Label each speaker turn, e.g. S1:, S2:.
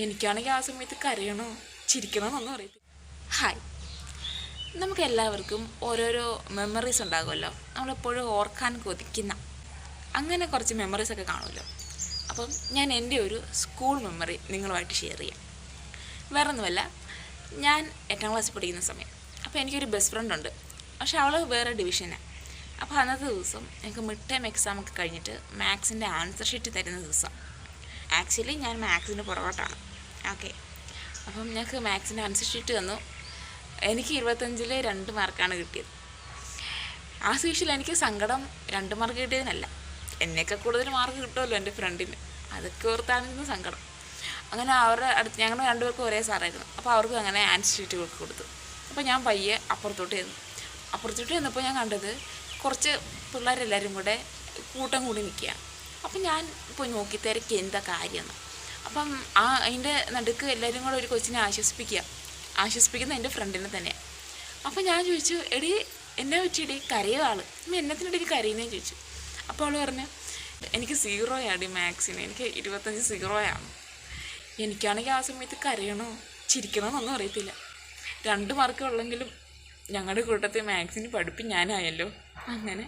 S1: എനിക്കാണെങ്കിൽ ആ സമയത്ത് കരയണോ ചിരിക്കണോ എന്നൊന്നും അറിയത്തില്ല. ഹായ്, നമുക്ക് എല്ലാവർക്കും ഓരോരോ മെമ്മറീസ് ഉണ്ടാകുമല്ലോ, നമ്മളെപ്പോഴും ഓർക്കാൻ കൊതിക്കുന്ന അങ്ങനെ കുറച്ച് മെമ്മറീസൊക്കെ കാണുമല്ലോ. അപ്പം ഞാൻ എൻ്റെ ഒരു സ്കൂൾ മെമ്മറി നിങ്ങളുമായിട്ട് ഷെയർ ചെയ്യാം. വേറെ ഒന്നുമല്ല, ഞാൻ 8ാം ക്ലാസ്സിൽ പഠിക്കുന്ന സമയം അപ്പോൾ എനിക്കൊരു ബെസ്റ്റ് ഫ്രണ്ട് ഉണ്ട്. പക്ഷെ അവൾ വേറെ ഡിവിഷനാണ്. അപ്പോൾ അന്നത്തെ ദിവസം ഞങ്ങൾക്ക് മിഡ് ടൈം എക്സാം ഒക്കെ കഴിഞ്ഞിട്ട് മാത്സിൻ്റെ ആൻസർ ഷീറ്റ് തരുന്ന ദിവസം. ആക്ച്വലി ഞാൻ മാത്സിന് പുറകോട്ടാണ്. ഓക്കെ, അപ്പം ഞങ്ങൾക്ക് മാത്സിൻ്റെ ആൻസർ ഷീറ്റ് തന്നു. എനിക്ക് 25-ൽ 2 മാർക്കാണ് കിട്ടിയത്. ആ സീഷനിൽ എനിക്ക് സങ്കടം 2 മാർക്ക് കിട്ടിയതിനല്ല, എന്നേക്കാൾ കൂടുതൽ മാർക്ക് കിട്ടുമല്ലോ എൻ്റെ ഫ്രണ്ടിന്, അതൊക്കെ ഓർത്താണിരുന്ന സങ്കടം. അങ്ങനെ അവരുടെ അടുത്ത് ഞങ്ങൾ രണ്ടുപേർക്കും ഒരേ സാറായിരുന്നു. അപ്പോൾ അവർക്ക് അങ്ങനെ ആൻസർ ഷീറ്റ് കൊടുത്തു. അപ്പോൾ ഞാൻ പയ്യെ അപ്പുറത്തോട്ട് ചെന്നപ്പോൾ ഞാൻ കണ്ടത് കുറച്ച് പിള്ളേരെല്ലാവരും കൂടെ കൂട്ടം കൂടി നിൽക്കുകയാണ്. അപ്പം ഞാൻ പോയി നോക്കി തിരക്കി എന്താ കാര്യമെന്ന്. അപ്പം അതിൻ്റെ നടുക്ക് എല്ലാവരും കൂടെ ഒരു കൊച്ചിനെ ആശ്വസിപ്പിക്കുന്ന എൻ്റെ ഫ്രണ്ടിനെ തന്നെയാണ്. അപ്പം ഞാൻ ചോദിച്ചു, എടി എന്നെ പറ്റിയിടി കരയോ ആൾ എന്നത്തിനിടയ്ക്ക് കരയുന്നതെന്ന് ചോദിച്ചു. അപ്പോൾ അവൾ പറഞ്ഞു, എനിക്ക് 0 മാത്സിന്, എനിക്ക് 25 0. എനിക്കാണെങ്കിൽ ആ സമയത്ത് കരയണോ ചിരിക്കണോ എന്നൊന്നും അറിയത്തില്ല. 2 മാർക്ക് ഉള്ളെങ്കിലും ഞങ്ങളുടെ കൂട്ടത്തിൽ മാത്സിന് പഠിപ്പ് ഞാനായല്ലോ. അങ്ങനെ